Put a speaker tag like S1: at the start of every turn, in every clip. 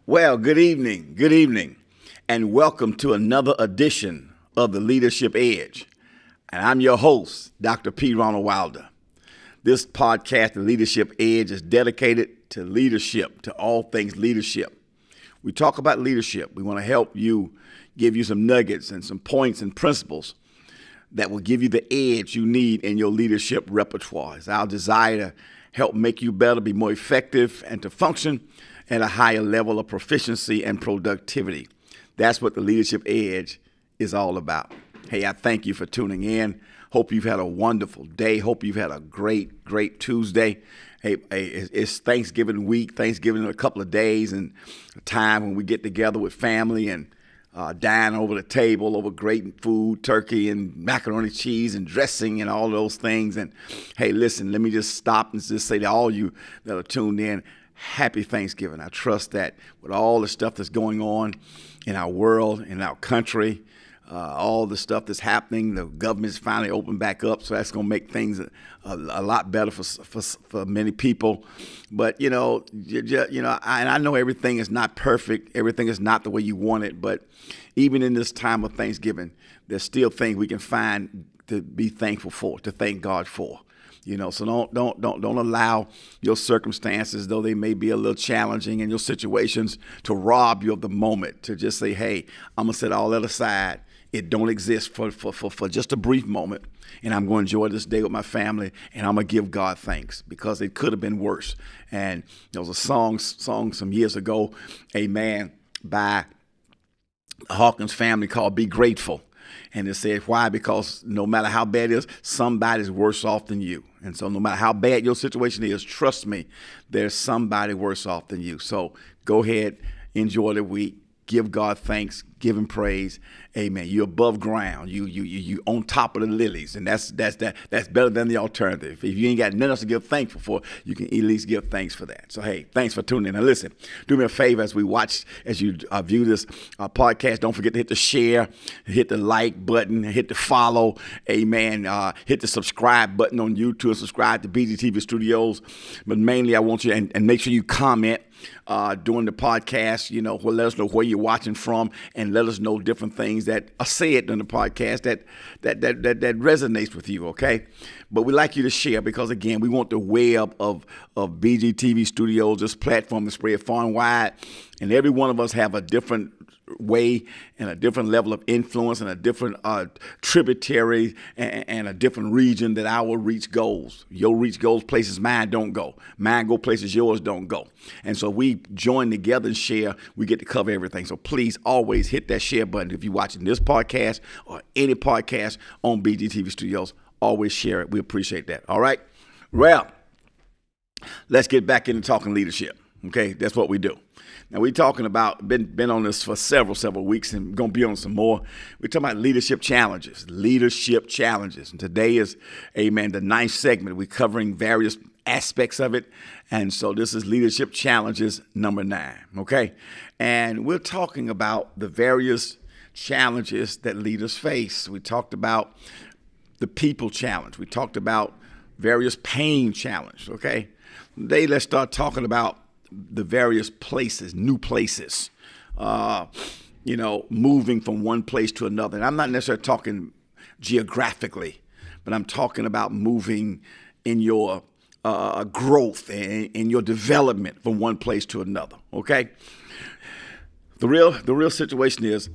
S1: Well, good evening, and welcome to another edition of the Leadership Edge. And I'm your host, Dr. P. Ronald Wilder. This podcast, The Leadership Edge, is dedicated to leadership, to all things leadership. We talk about leadership. We want to help you, give you some nuggets and some points and principles that will give you the edge you need in your leadership repertoire. It's our desire to help make you better, be more effective, and to function at a higher level of proficiency and productivity. That's what the Leadership Edge is all about. Hey, I thank you for tuning in. Hope you've had a wonderful day. Hope you've had a great Tuesday. Hey, it's Thanksgiving week, Thanksgiving in a couple of days, and a time when we get together with family and dine over the table over great food, turkey and macaroni cheese and dressing and all those things. And hey, listen, let me just stop and just say to all you that are tuned in, happy Thanksgiving. I trust that with all the stuff that's going on in our world, in our country, all the stuff that's happening, the government's finally opened back up, so that's going to make things a lot better for many people. But I know everything is not perfect, everything is not the way you want it. But even in this time of Thanksgiving, there's still things we can find to be thankful for, to thank God for. So don't allow your circumstances, though they may be a little challenging, and your situations to rob you of the moment. To just say, hey, I'm gonna set all that aside. It don't exist for just a brief moment, and I'm going to enjoy this day with my family, and I'm going to give God thanks because it could have been worse. And there was a song some years ago, amen, by the Hawkins family called Be Grateful. And it said, why? Because no matter how bad it is, somebody's worse off than you. And so no matter how bad your situation is, trust me, there's somebody worse off than you. So go ahead, enjoy the week. Give God thanks, give him praise. Amen. You're above ground. You on top of the lilies, and that's better than the alternative. If you ain't got nothing else to give thanks for, you can at least give thanks for that. So hey, thanks for tuning in. Now listen, do me a favor as you view this podcast. Don't forget to hit the share, hit the like button, hit the follow. Amen. Hit the subscribe button on YouTube. Subscribe to BGTV Studios. But mainly, I want you and make sure you comment during the podcast. Let us know where you're watching from, and let us know different things that are said during the podcast that resonates with you. Okay, but we like you to share because again, we want the web of BGTV Studios, this platform, to spread far and wide, and every one of us have a different way and a different level of influence and a different tributary and a different region that our reach goes. Your reach goes places mine don't go. Mine go places yours don't go. And so we join together and share. We get to cover everything. So please always hit that share button. If you're watching this podcast or any podcast on BGTV Studios, always share it. We appreciate that. All right. Well, let's get back into talking leadership. Okay, that's what we do. Now we're talking about, been on this for several weeks, and going to be on some more. We're talking about leadership challenges. And today is, amen, the 9th segment. We're covering various aspects of it. And so this is leadership challenges number 9. Okay. And we're talking about the various challenges that leaders face. We talked about the people challenge. We talked about various pain challenge. Okay. Today, let's start talking about the various places, new places, moving from one place to another. And I'm not necessarily talking geographically, but I'm talking about moving in your growth and in your development from one place to another. Okay. The real situation is,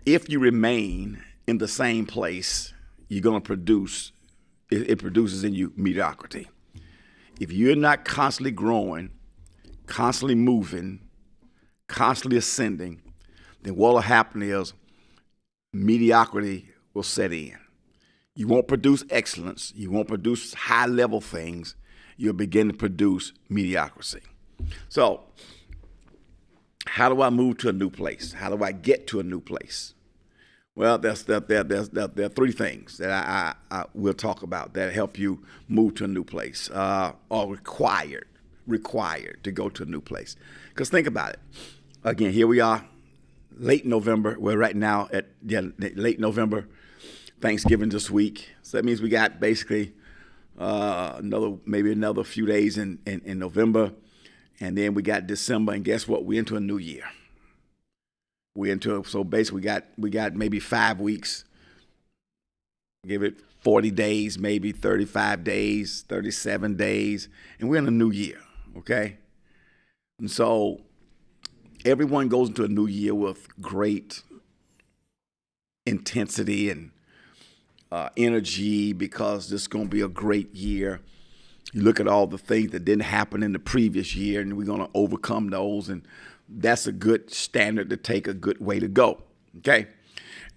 S1: if you remain in the same place, you're going to produce. It produces in you mediocrity. If you're not constantly growing, constantly moving, constantly ascending, then what will happen is mediocrity will set in. You won't produce excellence. You won't produce high-level things. You'll begin to produce mediocrity. So how do I move to a new place? How do I get to a new place? Well, there are 3 things that I will talk about that help you move to a new place, or required to go to a new place. Because think about it. Again, here we are, late November. We're right now at late November, Thanksgiving this week. So that means we got basically another few days in November. And then we got December, and guess what? We're into a new year. So basically we got maybe 5 weeks. Give it 40 days, maybe 35 days, 37 days, and we're in a new year, okay? And so everyone goes into a new year with great intensity and energy because this is going to be a great year. You look at all the things that didn't happen in the previous year, and we're going to overcome those, and that's a good standard to take, a good way to go, okay?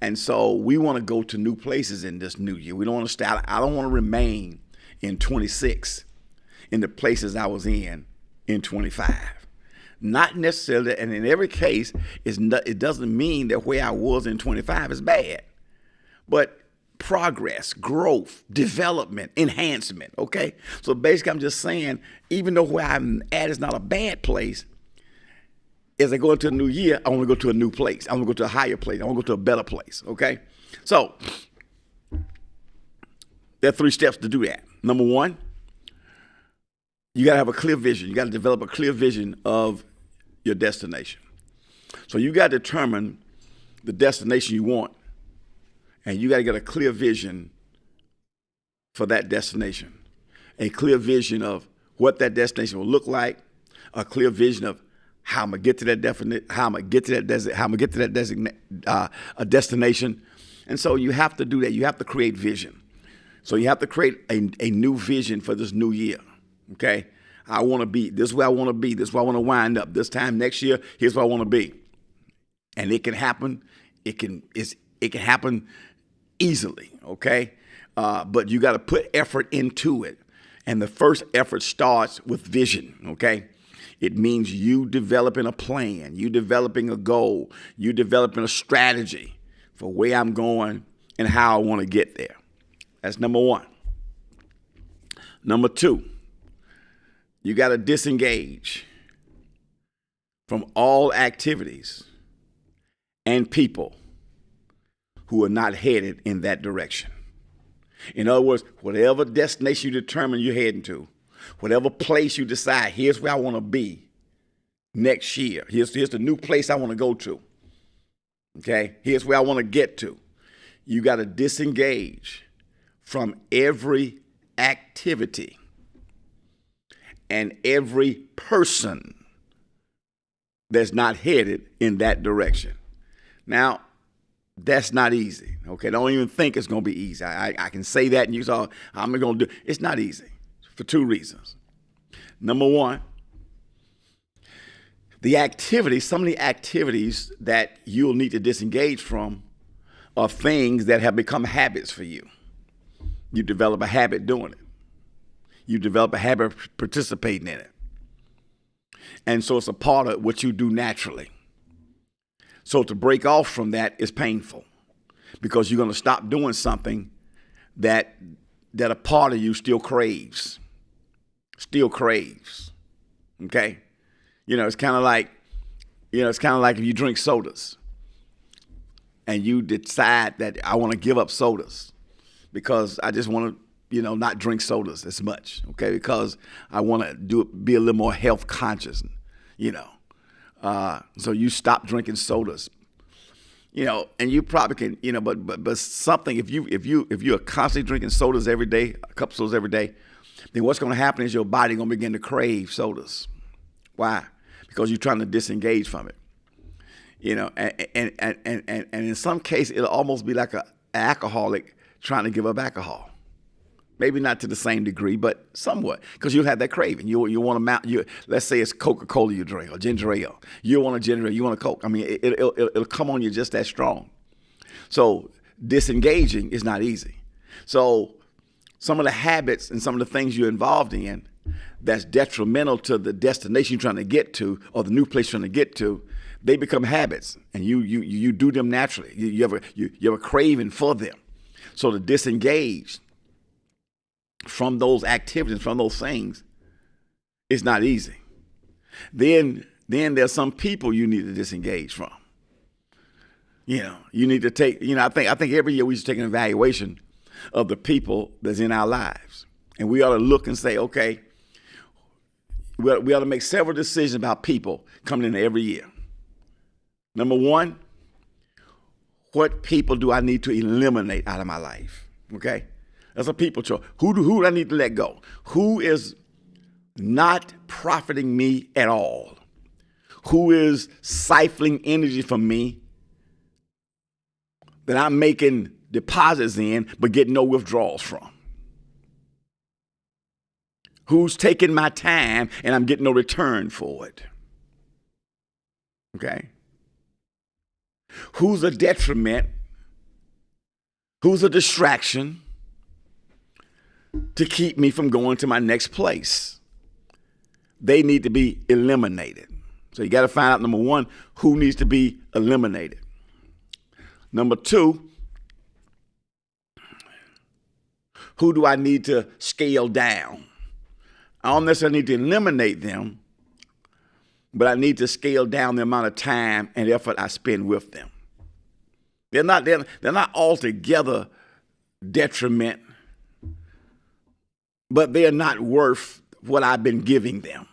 S1: And so we want to go to new places in this new year. We don't want to stay. I don't want to remain in 26 in the places I was in 25. Not necessarily, and in every case, it doesn't mean that where I was in 25 is bad. But progress, growth, development, enhancement, okay? So basically I'm just saying, even though where I'm at is not a bad place, as I go into a new year, I want to go to a new place. I want to go to a higher place. I want to go to a better place, okay? So there are 3 steps to do that. Number 1, you got to have a clear vision. You got to develop a clear vision of your destination. So you got to determine the destination you want, and you got to get a clear vision for that destination, a clear vision of what that destination will look like, a clear vision of how I'm gonna get to that destination. And so you have to do that. You have to create vision. So you have to create a new vision for this new year. Okay, I want to be. This is where I want to be. This is where I want to wind up. This time next year, here's where I want to be. And it can happen. It can happen easily. Okay, but you got to put effort into it. And the first effort starts with vision. Okay. It means you developing a plan, you developing a goal, you developing a strategy for where I'm going and how I want to get there. That's number 1. Number 2, you got to disengage from all activities and people who are not headed in that direction. In other words, whatever destination you determine you're heading to, whatever place you decide, here's where I want to be next year. Here's the new place I want to go to. Okay? Here's where I want to get to. You got to disengage from every activity and every person that's not headed in that direction. Now, that's not easy. Okay? Don't even think it's going to be easy. I can say that and you say, I'm going to do it. It's not easy. For 2 reasons. Number 1, some of the activities that you'll need to disengage from are things that have become habits for you. You develop a habit doing it. You develop a habit of participating in it. And so it's a part of what you do naturally. So to break off from that is painful because you're going to stop doing something that a part of you still craves. Okay? It's kind of like if you drink sodas and you decide that I want to give up sodas because I just want to, not drink sodas as much, okay? Because I want to be a little more health conscious, so you stop drinking sodas, and you probably can, but something, if you're constantly drinking sodas every day, a couple sodas every day, then what's going to happen is your body going to begin to crave sodas. Why? Because you're trying to disengage from it. And in some cases, it'll almost be like an alcoholic trying to give up alcohol. Maybe not to the same degree, but somewhat, because you'll have that craving. You want to let's say it's Coca-Cola you drink or ginger ale. You want a ginger ale, you want a Coke. I mean, it'll come on you just that strong. So disengaging is not easy. So some of the habits and some of the things you're involved in that's detrimental to the destination you're trying to get to or the new place you're trying to get to, they become habits, and you do them naturally. You have a craving for them. So to disengage from those activities, from those things, it's not easy. Then there's some people you need to disengage from. You need to take. I think every year we should take an evaluation of the people that's in our lives, and we ought to look and say, okay, we ought to make several decisions about people coming in every year. Number one, what people do I need to eliminate out of my life? Okay? That's a people choice. Who do I need to let go? Who is not profiting me at all? Who is siphoning energy from me that I'm making deposits in but getting no withdrawals from? Who's taking my time and I'm getting no return for it? Okay? Who's a detriment? Who's a distraction to keep me from going to my next place? They need to be eliminated. So you got to find out, number one, who needs to be eliminated. Number two, who do I need to scale down? I don't necessarily need to eliminate them, but I need to scale down the amount of time and effort I spend with them. They're not altogether detriment, but they're not worth what I've been giving them.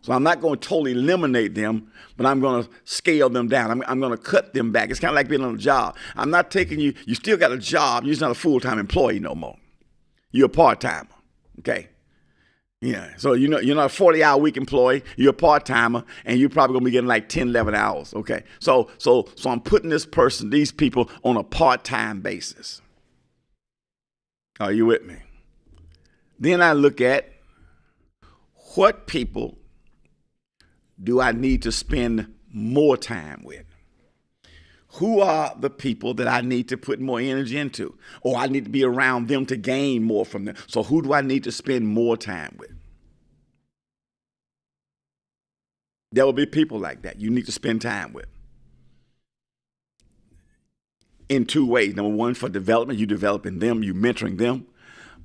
S1: So I'm not going to totally eliminate them, but I'm going to scale them down. I'm going to cut them back. It's kind of like being on a job. I'm not taking you still got a job. You're just not a full-time employee no more. You're a part-timer, okay? Yeah, so you're not a 40-hour week employee. You're a part-timer, and you're probably going to be getting like 10, 11 hours, okay? So I'm putting these people on a part-time basis. Are you with me? Then I look at what people do I need to spend more time with? Who are the people that I need to put more energy into? Or I need to be around them to gain more from them. So who do I need to spend more time with? There will be people like that you need to spend time with. In two ways. Number one, for development, you developing them, you mentoring them.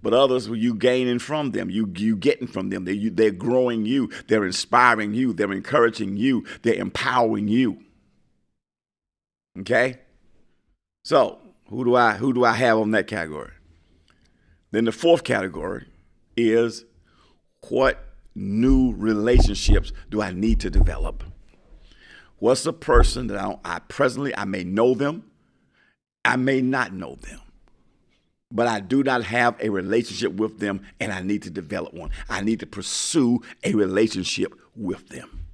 S1: But others, you gaining from them, you getting from them. They're growing you. They're inspiring you. They're encouraging you. They're empowering you. Okay? So who do I have on that category? Then the fourth category is what new relationships do I need to develop? What's the person that I may know them, I may not know them, but I do not have a relationship with them, and I need to develop one. I need to pursue a relationship with them.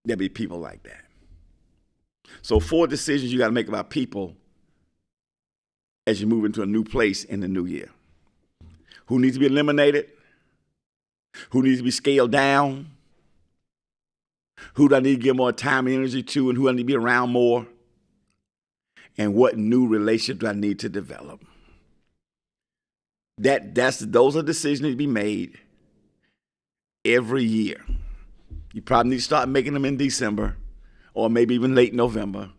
S1: There'll be people like that. So 4 decisions you got to make about people as you move into a new place in the new year. Who needs to be eliminated? Who needs to be scaled down? Who do I need to give more time and energy to, and who I need to be around more? And what new relationship do I need to develop? Those are decisions that need to be made every year. You probably need to start making them in December, or maybe even late November,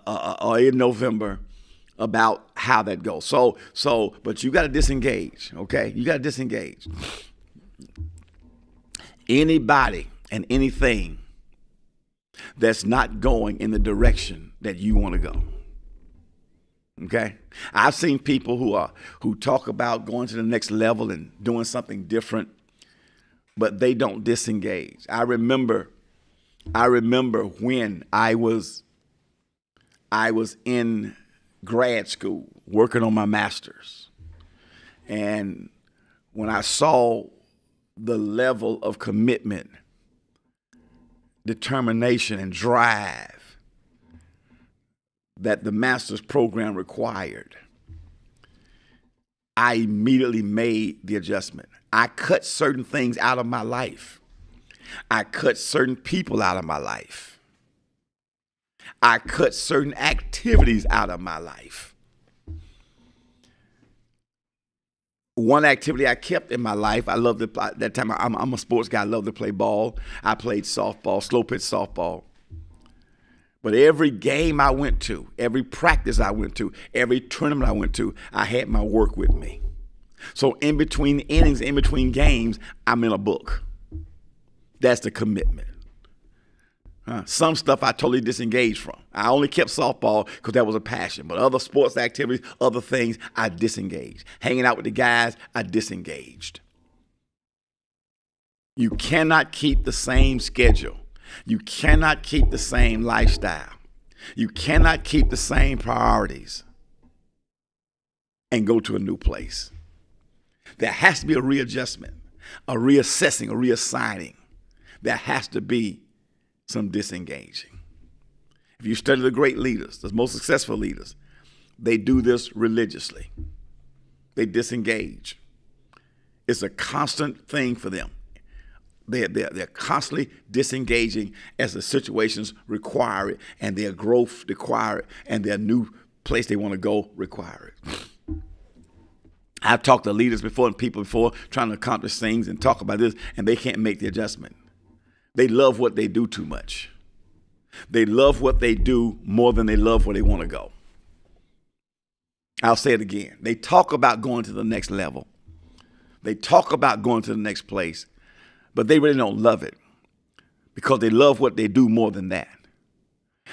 S1: or in November, about how that goes. But you got to disengage, okay? You got to disengage. Anybody and anything that's not going in the direction that you want to go. Okay? I've seen people who talk about going to the next level and doing something different, but they don't disengage. I remember when I was in grad school working on my master's, and when I saw the level of commitment, determination, and drive that the master's program required, I immediately made the adjustment. I cut certain things out of my life. I cut certain people out of my life. I cut certain activities out of my life. One activity I kept in my life, I loved to play, that time I'm a sports guy, I love to play ball. I played softball, slow pitch softball. But every game I went to, every practice I went to, every tournament I went to, I had my work with me. So in between innings, in between games, I'm in a book. That's the commitment. Some stuff I totally disengaged from. I only kept softball because that was a passion. But other sports activities, other things, I disengaged. Hanging out with the guys, I disengaged. You cannot keep the same schedule. You cannot keep the same lifestyle. You cannot keep the same priorities and go to a new place. There has to be a readjustment, a reassessing, a reassigning. There has to be some disengaging. If you study the great leaders, the most successful leaders, they do this religiously. They disengage. It's a constant thing for them. They're constantly disengaging as the situations require it, and their growth require it, and their new place they want to go require it. I've talked to leaders before and people before trying to accomplish things and talk about this, and they can't make the adjustment. They love what they do too much. They love what they do more than they love where they want to go. I'll say it again. They talk about going to the next level. They talk about going to the next place, but they really don't love it because they love what they do more than that.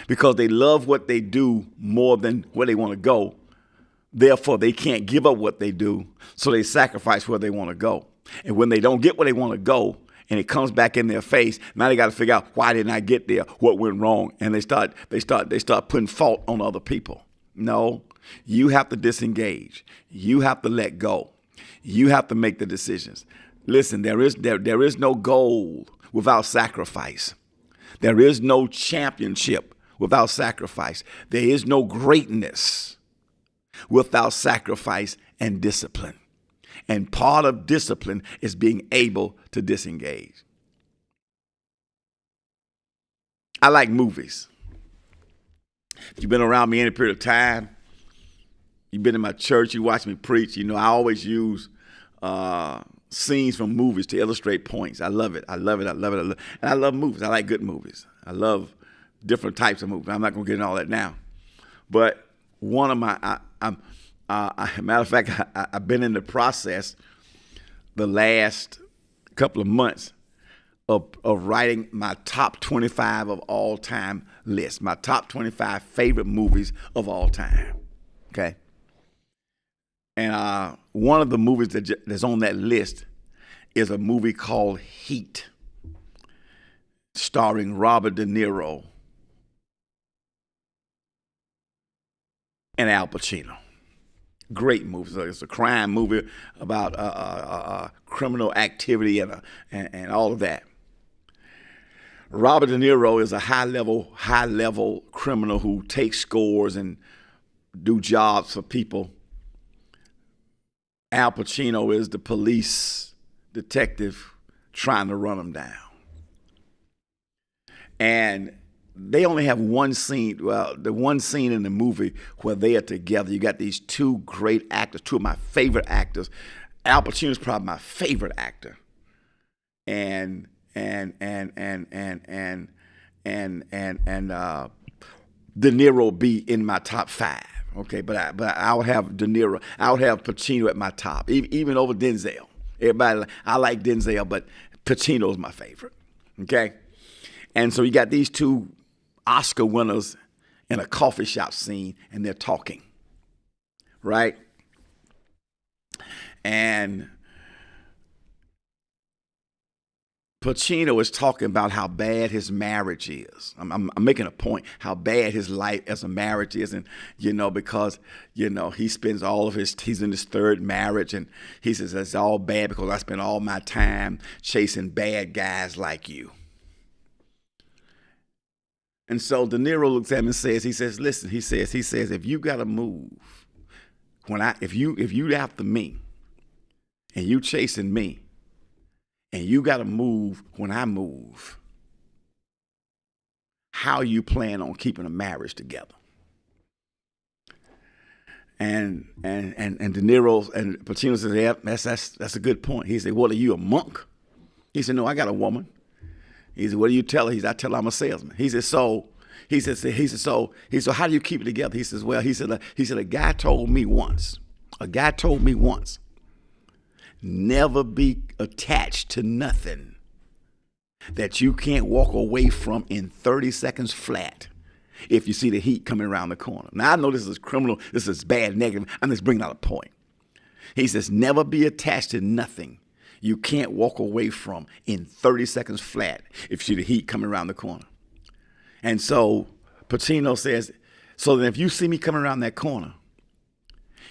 S1: Because they love what they do more than where they want to go. Therefore, they can't give up what they do, so they sacrifice where they want to go. And when they don't get where they want to go, and it comes back in their face, now they got to figure out, why didn't I get there? What went wrong? And they start putting fault on other people. No, you have to disengage. You have to let go. You have to make the decisions. Listen, there is no goal without sacrifice. There is no championship without sacrifice. There is no greatness without sacrifice and discipline. And part of discipline is being able to disengage. I like movies. If you've been around me any period of time, you've been in my church, you watch me preach, you know I always use scenes from movies to illustrate points. I love it. I love it. I love it. And I love movies. I like good movies. I love different types of movies. I'm not going to get into all that now. But one of my, matter of fact, I've been in the process the last couple of months of writing my top 25 of all time list, my top 25 favorite movies of all time. Okay. And one of the movies that's on that list is a movie called Heat, starring Robert De Niro and Al Pacino. Great movie. It's a crime movie about criminal activity and all of that. Robert De Niro is a high level criminal who takes scores and do jobs for people. Al Pacino is the police detective trying to run him down. And they only have one scene, well, the one scene in the movie where they are together. You got these two great actors, two of my favorite actors. Al Pacino is probably my favorite actor. And De Niro be in my top 5. Okay, but I would have De Niro. I would have Pacino at my top, even over Denzel. Everybody, I like Denzel, but Pacino is my favorite. Okay, and so you got these two Oscar winners in a coffee shop scene, and they're talking, right? And Pacino is talking about how bad his marriage is. I'm making a point how bad his life as a marriage is, and because he spends he's in his third marriage, and he says it's all bad because I spend all my time chasing bad guys like you. And so De Niro looks at him and says, listen, he says, if you gotta move, if you after me, and you chasing me, and you got to move when I move, how you plan on keeping a marriage together? And De Niro and Pacino says, yeah, that's a good point. He said, what are you, a monk? He said, no, I got a woman. He said, what do you tell her? He said, I tell her I'm a salesman. He said, so how do you keep it together? He says, well, he said, a guy told me once, never be attached to nothing that you can't walk away from in 30 seconds flat if you see the heat coming around the corner. Now, I know this is criminal, this is bad, negative. I'm just bringing out a point. He says, never be attached to nothing you can't walk away from in 30 seconds flat if you see the heat coming around the corner. And so Pacino says, so then if you see me coming around that corner,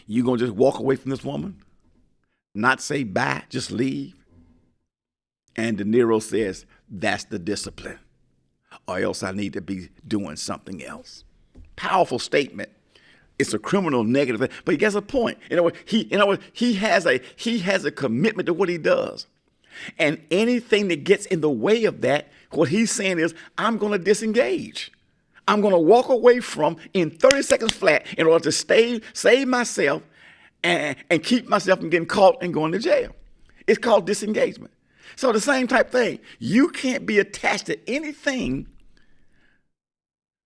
S1: you going to just walk away from this woman? Not say bye, just leave? And De Niro says, that's the discipline, or else I need to be doing something else. Powerful statement. It's a criminal negative thing, but he gets a point. He has a commitment to what he does. And anything that gets in the way of that, what he's saying is, I'm going to disengage. I'm going to walk away from in 30 seconds flat in order to save myself and keep myself from getting caught and going to jail. It's called disengagement. So the same type thing. You can't be attached to anything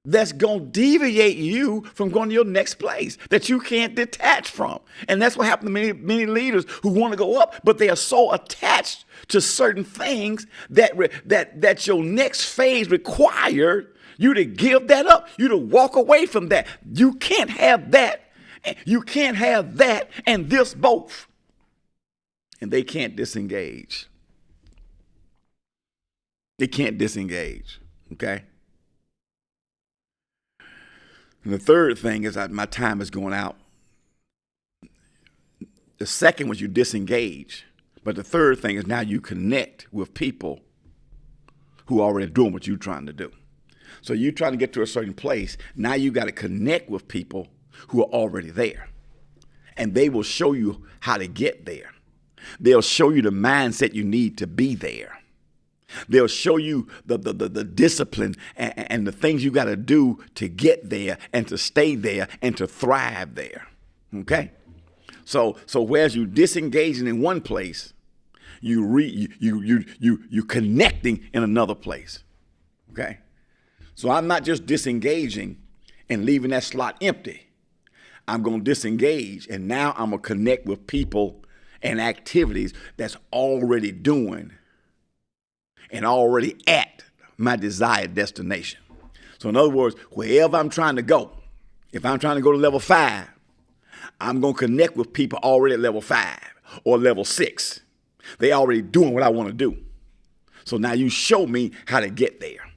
S1: that's going to deviate you from going to your next place that you can't detach from. And that's what happened to many leaders who want to go up, but they are so attached to certain things that your next phase required you to give that up, you to walk away from that. You can't have that. You can't have that and this both. And they can't disengage. They can't disengage, okay? And the third thing is my time is going out. The second was you disengage. But the third thing is now you connect with people who are already doing what you're trying to do. So you're trying to get to a certain place. Now you got to connect with people who are already there. And they will show you how to get there. They'll show you the mindset you need to be there. They'll show you the discipline and the things you got to do to get there and to stay there and to thrive there. Okay? So whereas you disengaging in one place, you connecting in another place. Okay? So I'm not just disengaging and leaving that slot empty. I'm going to disengage, and now I'm going to connect with people and activities that's already doing and already at my desired destination. So in other words, wherever I'm trying to go, if I'm trying to go to level 5, I'm going to connect with people already at level 5 or level 6. They already doing what I want to do. So now you show me how to get there.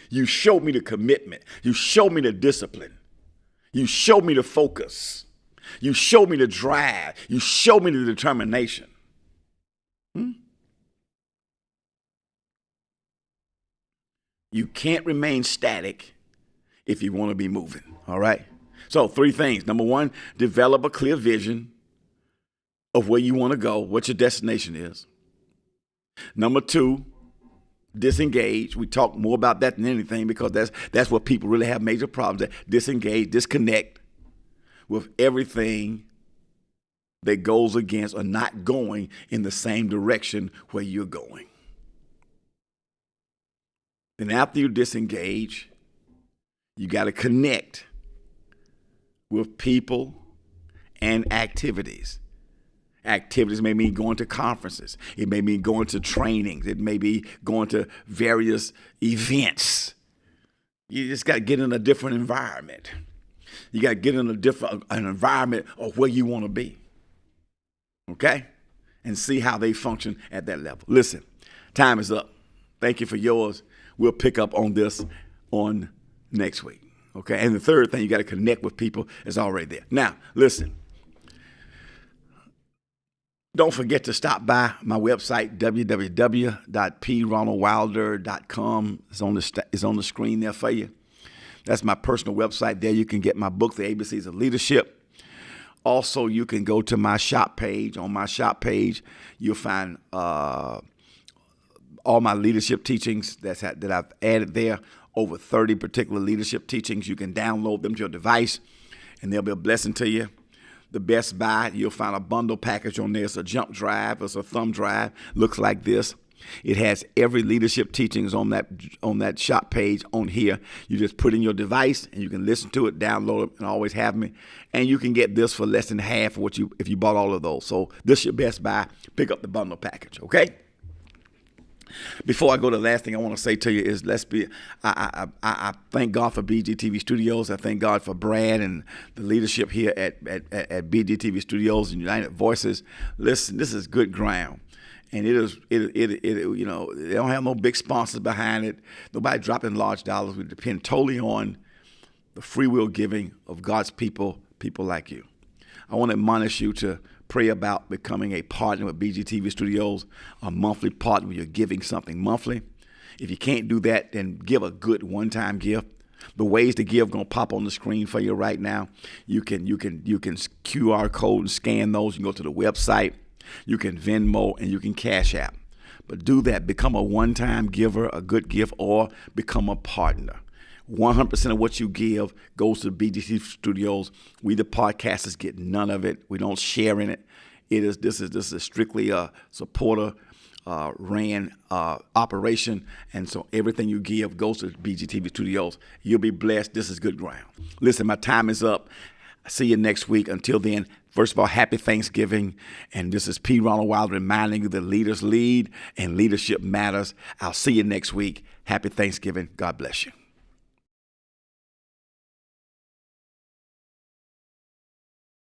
S1: You show me the commitment. You show me the discipline. You show me the focus. You show me the drive. You show me the determination. You can't remain static if you want to be moving, all right? So 3 things. Number 1, develop a clear vision of where you want to go, what your destination is. Number 2, disengage. We talk more about that than anything because that's what people really have major problems at. Disengage, disconnect with everything that goes against or not going in the same direction where you're going. Then after you disengage, you got to connect with people and activities. Activities may mean going to conferences. It may mean going to trainings. It may be going to various events. You just got to get in a different environment. You got to get in an environment of where you want to be. Okay? And see how they function at that level. Listen, time is up. Thank you for yours. We'll pick up on this on next week. Okay? And the third thing, you got to connect with people that's already there. Now, listen. Don't forget to stop by my website, www.pronaldwilder.com. It's on the screen there for you. That's my personal website. There you can get my book, The ABCs of Leadership. Also, you can go to my shop page. On my shop page, you'll find all my leadership teachings that I've added there. Over 30 particular leadership teachings. You can download them to your device, and they'll be a blessing to you. The Best Buy, you'll find a bundle package on there. It's a jump drive. It's a thumb drive. Looks like this. It has every leadership teachings on that shop page on here. You just put in your device and you can listen to it, download it, and always have me. And you can get this for less than half of what if you bought all of those. So this is your Best Buy. Pick up the bundle package, okay? Before I go, the last thing I want to say to you is I thank God for BGTV Studios. I thank God for Brad and the leadership here at BGTV Studios and United Voices. Listen, this is good ground. And they don't have no big sponsors behind it. Nobody dropping large dollars. We depend totally on the free will giving of God's people like you. I want to admonish you to pray about becoming a partner with BGTV Studios, a monthly partner where you're giving something monthly. If you can't do that, then give a good one-time gift. The ways to give are going to pop on the screen for you right now. You can QR code and scan those. You can go to the website. You can Venmo and you can Cash App. But do that. Become a one-time giver, a good gift, or become a partner. 100% of what you give goes to the BGT Studios. We, the podcasters, get none of it. We don't share in it. This is strictly a supporter ran operation, and so everything you give goes to BGTV Studios. You'll be blessed. This is good ground. Listen, my time is up. See you next week. Until then, first of all, happy Thanksgiving. And this is P. Ronald Wilder reminding you that leaders lead and leadership matters. I'll see you next week. Happy Thanksgiving. God bless you.